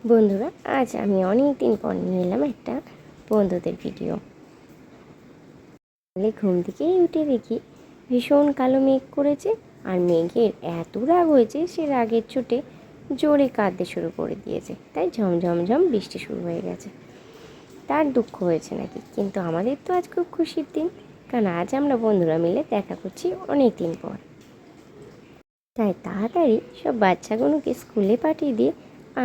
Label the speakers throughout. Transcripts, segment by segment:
Speaker 1: বন্ধুরা, আজ আমি অনেক দিন পর নিলাম একটা বন্ধুদের ভিডিও। ঘুম থেকেই উঠে দেখি ভীষণ কালো মেঘ করেছে, আর মেঘের এত রাগ হয়েছে সে রাগের চোটে জোরে কাঁদতে শুরু করে দিয়েছে। তাই ঝমঝমঝম বৃষ্টি শুরু হয়ে গেছে। তার দুঃখ হয়েছে নাকি, কিন্তু আমাদের তো আজ খুব খুশির দিন, কারণ আজ আমরা বন্ধুরা মিলে দেখা করছি অনেক দিন পর। তাই তাড়াতাড়ি সব বাচ্চাগুলোকে স্কুলে পাঠিয়ে দিয়ে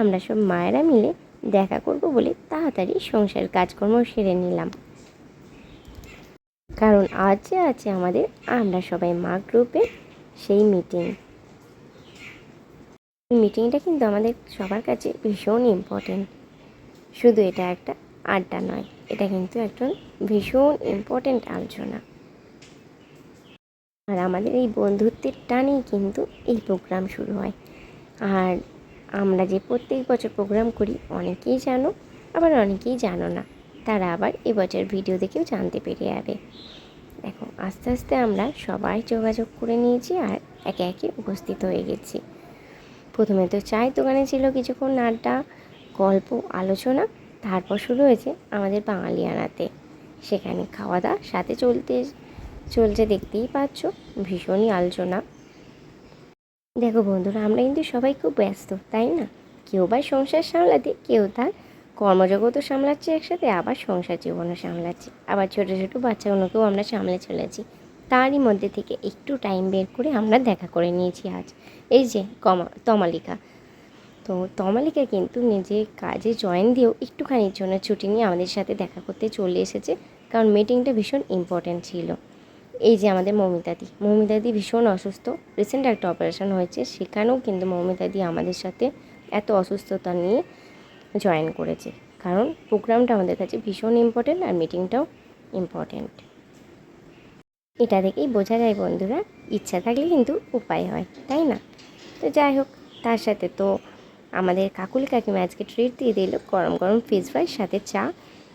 Speaker 1: আমরা সব মায়েরা মিলে দেখা করব বলে তাড়াতাড়ি সংসার কাজকর্ম সেরে নিলাম। কারণ আজ যে আছে আমাদের আমরা সবাই মা গ্রুপে সেই মিটিংটা কিন্তু আমাদের সবার কাছে ভীষণ ইম্পর্টেন্ট। শুধু এটা একটা আড্ডা নয়, এটা কিন্তু একটা ভীষণ ইম্পর্টেন্ট আলোচনা। আর আমাদের এই বন্ধুত্বের টানেই কিন্তু এই প্রোগ্রাম শুরু হয়। আর আমরা যে প্রত্যেক বছর প্রোগ্রাম করি, অনেকেই জানো, আবার অনেকেই জানো না। তারা আবার এবছর ভিডিও দেখেও জানতে পেরে যাবে। দেখো, আস্তে আস্তে আমরা সবাই যোগাযোগ করে নিয়েছি আর একে একে উপস্থিত হয়ে গেছি। প্রথমে তো চায়ের দোকানে ছিল কিছুক্ষণ আড্ডা, গল্প, আলোচনা। তারপর শুরু হয়েছে আমাদের বাঙালিয়ানাতে। সেখানে খাওয়া দাওয়া সাথে চলছে, দেখতেই পাচ্ছ, ভীষণই আলোচনা। দেখো বন্ধুরা, আমরা কিন্তু সবাই খুব ব্যস্ত, তাই না? কেউ বা সংসার সামলাতে, কেউ তার কর্মজগতও সামলাচ্ছে একসাথে, আবার সংসার জীবনও সামলাচ্ছে, আবার ছোটো ছোটো বাচ্চাগুলোকেও আমরা সামলে চলেছি। তারই মধ্যে থেকে একটু টাইম বের করে আমরা দেখা করে নিয়েছি আজ। এই যে তমালিকা, তো তমালিকা কিন্তু নিজের কাজে জয়েন দিয়েও একটুখানির জন্য ছুটি নিয়ে আমাদের সাথে দেখা করতে চলে এসেছে, কারণ মিটিংটা ভীষণ ইম্পর্ট্যান্ট ছিল। এই যে আমাদের মৌমিতাদি ভীষণ অসুস্থ, রিসেন্ট একটা অপারেশন হয়েছে, সেখানেও কিন্তু মৌমিতাদি আমাদের সাথে এত অসুস্থতা নিয়ে জয়েন করেছে, কারণ প্রোগ্রামটা আমাদের কাছে ভীষণ ইম্পর্ট্যান্ট আর মিটিংটাও ইম্পর্ট্যান্ট। এটা থেকেই বোঝা যায় বন্ধুরা, ইচ্ছা থাকলে কিন্তু উপায় হয়, তাই না? তো যাই হোক, তার সাথে তো আমাদের কাকুলি কাকিমা আজকে ট্রিট দিয়ে দিল গরম গরম ফিশ ফ্রাই সাথে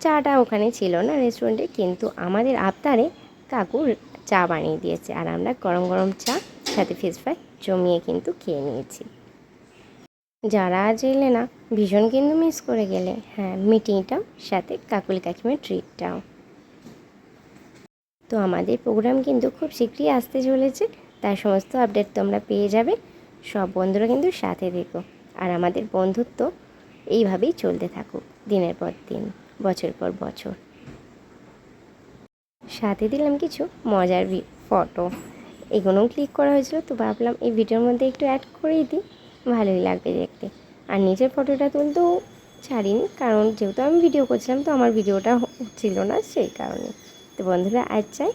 Speaker 1: চাটা ওখানে ছিল না রেস্টুরেন্টে, কিন্তু আমাদের আবদারে কাকু চা বানিয়ে দিয়েছে, আর আমরা গরম গরম চা সাথে ফিশ ফ্রাই জমিয়ে কিন্তু খেয়ে নিয়েছি। যারা আজ এলে না, ভীষণ কিন্তু মিস করে গেলে। হ্যাঁ, মিটিংটাও সাথে কাকুলি কাকিমার ট্রিটটাও। তো আমাদের প্রোগ্রাম কিন্তু খুব শীঘ্রই আসতে চলেছে, তার সমস্ত আপডেট তোমরা পেয়ে যাবে। সব বন্ধুরা কিন্তু সাথে দেখো, আর আমাদের বন্ধুত্ব এইভাবেই চলতে থাকুক দিনের পর দিন, বছর পর বছর। সাথে দিলাম কিছু মজার ফটো, এগুলোও ক্লিক করা হয়েছিল, তো ভাবলাম এই ভিডিওর মধ্যে একটু অ্যাড করেই দিই, ভালোই লাগবে দেখতে। আর নিজের ফটোটা তুলতেও ছাড়িনি, কারণ যেহেতু আমি ভিডিও করছিলাম, তো আমার ভিডিওটা হচ্ছিল না, সেই কারণে। তো বন্ধুরা, আজ চাই